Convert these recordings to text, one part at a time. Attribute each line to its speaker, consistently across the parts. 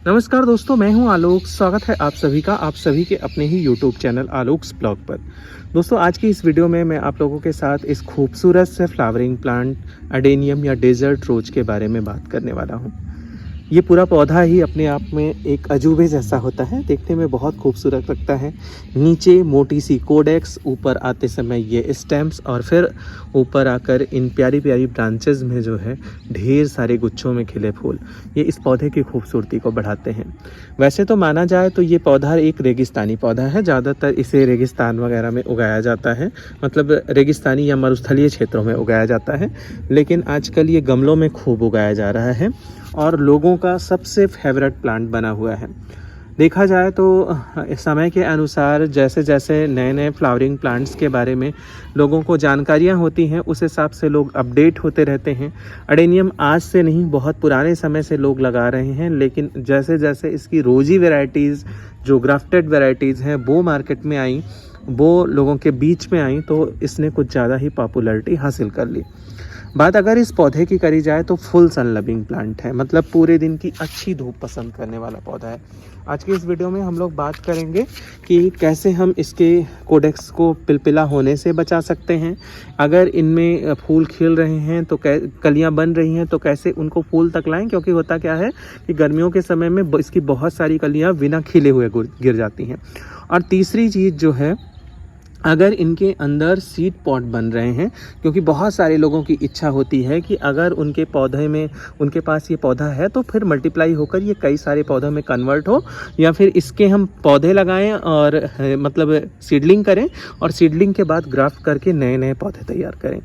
Speaker 1: नमस्कार दोस्तों, मैं हूं आलोक। स्वागत है आप सभी का आप सभी के अपने ही यूट्यूब चैनल आलोक्स ब्लॉग पर। दोस्तों, आज की इस वीडियो में मैं आप लोगों के साथ इस खूबसूरत से फ्लावरिंग प्लांट अडेनियम या डेजर्ट रोज के बारे में बात करने वाला हूं। ये पूरा पौधा ही अपने आप में एक अजूबे जैसा होता है, देखने में बहुत खूबसूरत लगता है। नीचे मोटी सी कोडेक्स, ऊपर आते समय ये स्टेम्स और फिर ऊपर आकर इन प्यारी प्यारी ब्रांचेस में जो है ढेर सारे गुच्छों में खिले फूल, ये इस पौधे की खूबसूरती को बढ़ाते हैं। वैसे तो माना जाए तो ये पौधा एक रेगिस्तानी पौधा है, ज़्यादातर इसे रेगिस्तान वगैरह में उगाया जाता है, मतलब रेगिस्तानी या मरुस्थलीय क्षेत्रों में उगाया जाता है। लेकिन आजकल ये गमलों में खूब उगाया जा रहा है और लोगों का सबसे फेवरेट प्लांट बना हुआ है। देखा जाए तो समय के अनुसार जैसे जैसे नए नए फ्लावरिंग प्लांट्स के बारे में लोगों को जानकारियाँ होती हैं, उस हिसाब से लोग अपडेट होते रहते हैं। अडेनियम आज से नहीं, बहुत पुराने समय से लोग लगा रहे हैं, लेकिन जैसे जैसे इसकी रोजी वैरायटीज़, जो ग्राफ्टेड वैरायटीज़ हैं, वो मार्केट में आई, वो लोगों के बीच में आई, तो इसने कुछ ज़्यादा ही पॉपुलैरिटी हासिल कर ली। बात अगर इस पौधे की करी जाए तो फुल सन लविंग प्लांट है, मतलब पूरे दिन की अच्छी धूप पसंद करने वाला पौधा है। आज की इस वीडियो में हम लोग बात करेंगे कि कैसे हम इसके कोडेक्स को पिलपिला होने से बचा सकते हैं। अगर इनमें फूल खिल रहे हैं तो कलियां बन रही हैं तो कैसे उनको फूल तक लाएं, क्योंकि होता क्या है कि गर्मियों के समय में इसकी बहुत सारी कलियां बिना खिले हुए गिर जाती हैं। और तीसरी चीज़ जो है, अगर इनके अंदर सीड पॉट बन रहे हैं, क्योंकि बहुत सारे लोगों की इच्छा होती है कि अगर उनके पौधे में, उनके पास ये पौधा है तो फिर मल्टीप्लाई होकर ये कई सारे पौधों में कन्वर्ट हो, या फिर इसके हम पौधे लगाएं और मतलब सीडलिंग करें और सीडलिंग के बाद ग्राफ्ट करके नए नए पौधे तैयार करें।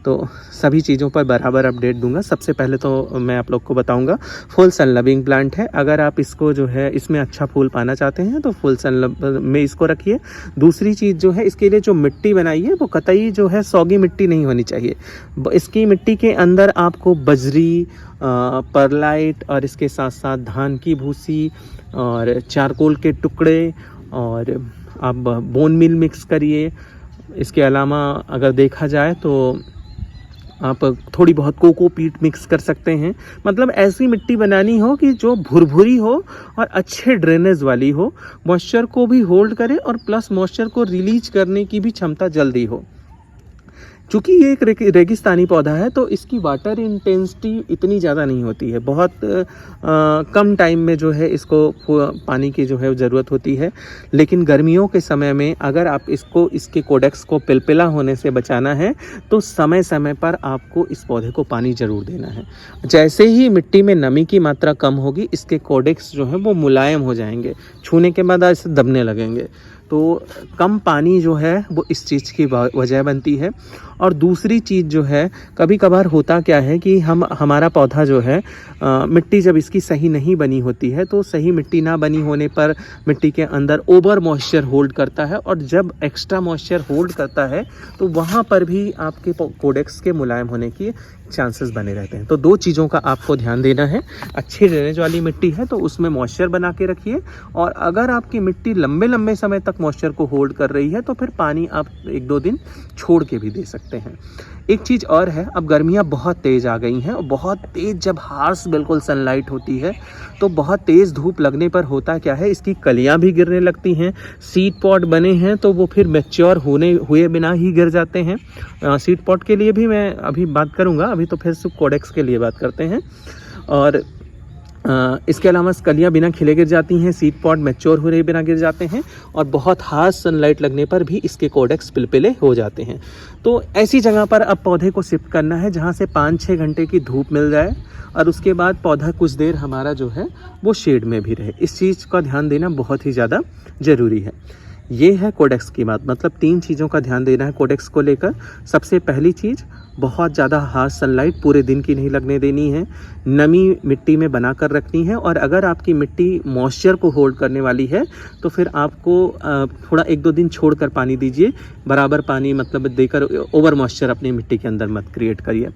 Speaker 1: तो सभी चीज़ों पर बराबर अपडेट दूंगा। सबसे पहले तो मैं आप लोग को बताऊंगा फुल सन लविंग प्लांट है। अगर आप इसको जो है इसमें अच्छा फूल पाना चाहते हैं तो फुल सन में इसको रखिए। दूसरी चीज़ जो है, इसके लिए जो मिट्टी बनाई है वो कतई जो है सौगी मिट्टी नहीं होनी चाहिए। इसकी मिट्टी के अंदर आपको बजरी, परलाइट और इसके साथ साथ धान की भूसी और चारकोल के टुकड़े और आप बोन मील मिक्स करिए। इसके अलावा अगर देखा जाए तो आप थोड़ी बहुत कोकोपीट मिक्स कर सकते हैं। मतलब ऐसी मिट्टी बनानी हो कि जो भुरभुरी हो और अच्छे ड्रेनेज वाली हो, मॉइस्चर को भी होल्ड करे और प्लस मॉइस्चर को रिलीज करने की भी क्षमता जल्दी हो। चूँकि ये एक रेगिस्तानी पौधा है तो इसकी वाटर इंटेंसिटी इतनी ज़्यादा नहीं होती है, बहुत कम टाइम में जो है इसको पानी की जो है ज़रूरत होती है। लेकिन गर्मियों के समय में अगर आप इसके कोडेक्स को पिलपिला होने से बचाना है तो समय समय पर आपको इस पौधे को पानी ज़रूर देना है। जैसे ही मिट्टी में नमी की मात्रा कम होगी, इसके कोडेक्स जो है वो मुलायम हो जाएंगे, छूने के बाद ऐसे दबने लगेंगे। तो कम पानी जो है वो इस चीज़ की वजह बनती है। और दूसरी चीज़ जो है, कभी कभार होता क्या है कि हमारा पौधा जो है मिट्टी जब इसकी सही नहीं बनी होती है तो सही मिट्टी ना बनी होने पर मिट्टी के अंदर ओवर मॉइस्चर होल्ड करता है, और जब एक्स्ट्रा मॉइस्चर होल्ड करता है तो वहाँ पर भी आपके कोडेक्स के मुलायम होने की चांसेस बने रहते हैं। तो दो चीज़ों का आपको ध्यान देना है। अच्छी ड्रेनेज वाली मिट्टी है तो उसमें मॉइस्चर बना के रखिए, और अगर आपकी मिट्टी लंबे लंबे समय तक मॉइस्चर को होल्ड कर रही है तो फिर पानी आप 1-2 दिन छोड़ के भी दे सकते हैं। एक चीज़ और है, अब गर्मियाँ बहुत तेज़ आ गई हैं और बहुत तेज़ जब हार्श बिल्कुल सनलाइट होती है तो बहुत तेज़ धूप लगने पर होता क्या है, इसकी कलियाँ भी गिरने लगती हैं। सीड पॉट बने हैं तो वो फिर मैच्योर हुए बिना ही गिर जाते हैं। सीड पॉट के लिए भी मैं अभी बात करूँगा, अभी तो फिर सिर्फ कोडेक्स के लिए बात करते हैं। और इसके अलावा कलियाँ बिना खिले गिर जाती हैं, सीड पॉट मैच्योर हुए बिना गिर जाते हैं, और बहुत हार्श सनलाइट लगने पर भी इसके कोडेक्स पिलपिले हो जाते हैं। तो ऐसी जगह पर अब पौधे को शिफ्ट करना है जहाँ से 5-6 घंटे की धूप मिल जाए, और उसके बाद पौधा कुछ देर हमारा जो है वो शेड में भी रहे। इस चीज़ का ध्यान देना बहुत ही ज़्यादा ज़रूरी है। ये है कोडेक्स की बात, मतलब 3 चीज़ों का ध्यान देना है कोडेक्स को लेकर। सबसे पहली चीज़, बहुत ज़्यादा हार्श सनलाइट पूरे दिन की नहीं लगने देनी है, नमी मिट्टी में बना कर रखनी है। और अगर आपकी मिट्टी मॉइस्चर को होल्ड करने वाली है तो फिर आपको थोड़ा 1-2 दिन छोड़कर पानी दीजिए, बराबर पानी मतलब देकर ओवर मॉइस्चर अपनी मिट्टी के अंदर मत क्रिएट करिए।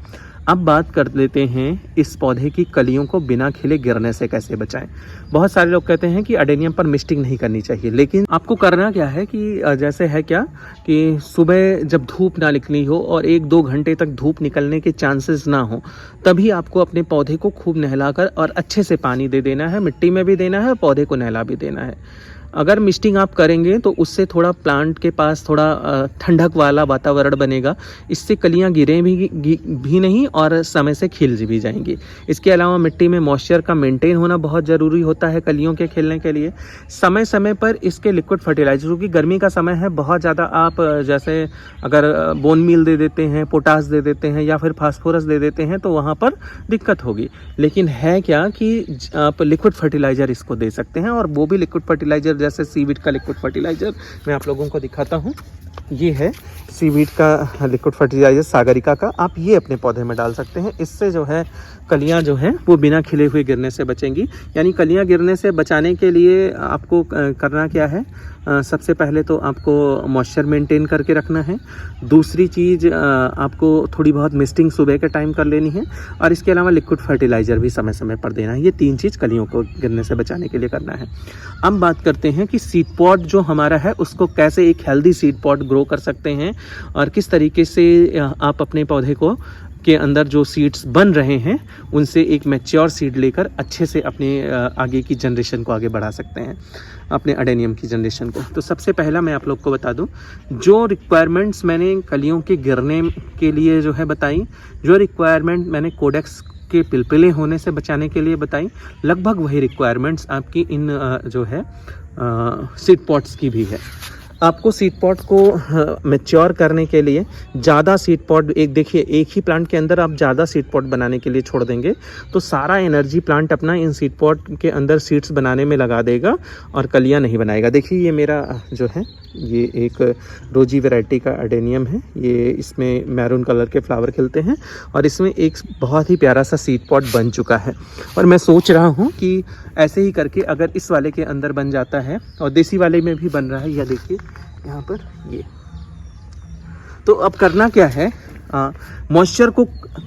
Speaker 1: अब बात कर लेते हैं इस पौधे की कलियों को बिना खिले गिरने से कैसे बचाएं। बहुत सारे लोग कहते हैं कि अडेनियम पर मिस्टिंग नहीं करनी चाहिए, लेकिन आपको करना क्या है कि जैसे है क्या कि सुबह जब धूप ना निकली हो और 1-2 घंटे तक धूप निकलने के चांसेस ना हो, तभी आपको अपने पौधे को खूब नहलाकर और अच्छे से पानी दे देना है, मिट्टी में भी देना है और पौधे को नहला भी देना है। अगर मिस्टिंग आप करेंगे तो उससे थोड़ा प्लांट के पास थोड़ा ठंडक वाला वातावरण बनेगा, इससे कलियां गिरें भी नहीं और समय से खिल भी जाएंगी। इसके अलावा मिट्टी में मॉइस्चर का मेंटेन होना बहुत ज़रूरी होता है कलियों के खिलने के लिए। समय समय पर इसके लिक्विड फर्टिलाइजर, क्योंकि गर्मी का समय है, बहुत ज़्यादा आप जैसे अगर बोन मील दे देते हैं, पोटास दे देते हैं या फिर फास्फोरस दे देते हैं तो वहाँ पर दिक्कत होगी। लेकिन है क्या कि आप लिक्विड फर्टिलाइज़र इसको दे सकते हैं, और वो भी लिक्विड फर्टिलाइज़र जैसे सीवीड का लिक्विड फर्टिलाइज़र मैं आप लोगों को दिखाता हूँ। ये है सीवीड का लिक्विड फर्टिलाइज़र सागरिका का, आप ये अपने पौधे में डाल सकते हैं। इससे जो है कलियां जो हैं वो बिना खिले हुए गिरने से बचेंगी। यानी कलियां गिरने से बचाने के लिए आपको करना क्या है, सबसे पहले तो आपको मॉइस्चर मेंटेन करके रखना है। दूसरी चीज़ आपको थोड़ी बहुत मिस्टिंग सुबह के टाइम कर लेनी है, और इसके अलावा लिक्विड फर्टिलाइज़र भी समय समय पर देना है। ये 3 चीज़ कलियों को गिरने से बचाने के लिए करना है। अब बात करते हैं कि सीड पॉड जो हमारा है उसको कैसे एक हेल्दी सीड पॉड ग्रो कर सकते हैं, और किस तरीके से आप अपने पौधे को के अंदर जो सीड्स बन रहे हैं उनसे एक मैच्योर सीड लेकर अच्छे से अपने आगे की जनरेशन को आगे बढ़ा सकते हैं, अपने अडेनियम की जनरेशन को। तो सबसे पहला मैं आप लोग को बता दूं, जो रिक्वायरमेंट्स मैंने कलियों के गिरने के लिए जो है बताई, जो रिक्वायरमेंट मैंने कोडेक्स के पिलपिले होने से बचाने के लिए बताई, लगभग वही रिक्वायरमेंट्स आपकी इन जो है सीड पॉट्स की भी है। आपको सीड पॉट को मैच्योर करने के लिए ज़्यादा सीड पॉट, एक देखिए एक ही प्लांट के अंदर आप ज़्यादा सीड पॉट बनाने के लिए छोड़ देंगे तो सारा एनर्जी प्लांट अपना इन सीड पॉट के अंदर सीड्स बनाने में लगा देगा और कलियां नहीं बनाएगा। देखिए ये मेरा जो है ये एक रोजी वैरायटी का अडेनियम है, ये इसमें मैरून कलर के फ्लावर खिलते हैं और इसमें एक बहुत ही प्यारा सा सीड पॉट बन चुका है। और मैं सोच रहा हूँ कि ऐसे ही करके अगर इस वाले के अंदर बन जाता है, और देसी वाले में भी बन रहा है, यह देखिए यहाँ पर ये। तो अब करना क्या है, मॉइस्चर को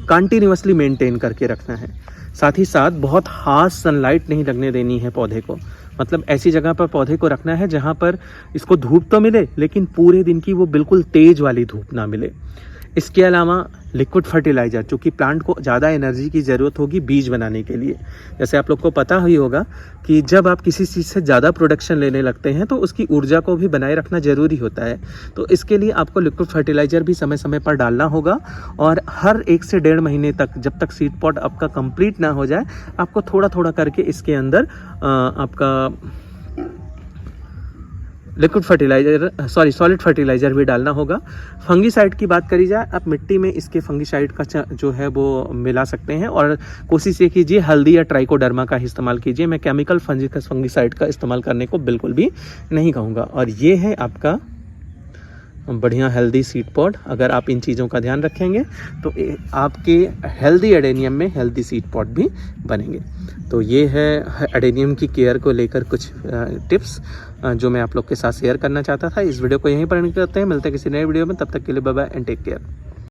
Speaker 1: कंटिन्यूअसली मेंटेन करके रखना है। साथ ही साथ बहुत हार्श सनलाइट नहीं लगने देनी है पौधे को, मतलब ऐसी जगह पर पौधे को रखना है जहाँ पर इसको धूप तो मिले लेकिन पूरे दिन की वो बिल्कुल तेज वाली धूप ना मिले। इसके अलावा लिक्विड फर्टिलाइज़र, चूँकि प्लांट को ज़्यादा एनर्जी की ज़रूरत होगी बीज बनाने के लिए, जैसे आप लोग को पता ही होगा कि जब आप किसी चीज़ से ज़्यादा प्रोडक्शन लेने लगते हैं तो उसकी ऊर्जा को भी बनाए रखना ज़रूरी होता है। तो इसके लिए आपको लिक्विड फर्टिलाइज़र भी समय समय पर डालना होगा, और हर 1 से 1.5 महीने तक, जब तक सीड पॉट आपका कंप्लीट ना हो जाए, आपको थोड़ा थोड़ा करके इसके अंदर आपका लिक्विड फर्टिलाइज़र सॉलिड फर्टिलाइज़र भी डालना होगा। फंगीसाइड की बात करी जाए, आप मिट्टी में इसके फंगीसाइड का जो है वो मिला सकते हैं, और कोशिश ये कीजिए हल्दी या ट्राइकोडर्मा का इस्तेमाल कीजिए। मैं केमिकल फंगीसाइड का इस्तेमाल करने को बिल्कुल भी नहीं कहूँगा। और ये है आपका बढ़िया हेल्दी सीड पॉट। अगर आप इन चीज़ों का ध्यान रखेंगे तो आपके हेल्दी एडेनियम में हेल्दी सीड पॉट भी बनेंगे। तो ये है एडेनियम की केयर को लेकर कुछ टिप्स जो मैं आप लोग के साथ शेयर करना चाहता था। इस वीडियो को यहीं पर एंड करते हैं, मिलते हैं किसी नए वीडियो में, तब तक के लिए bye bye and take care.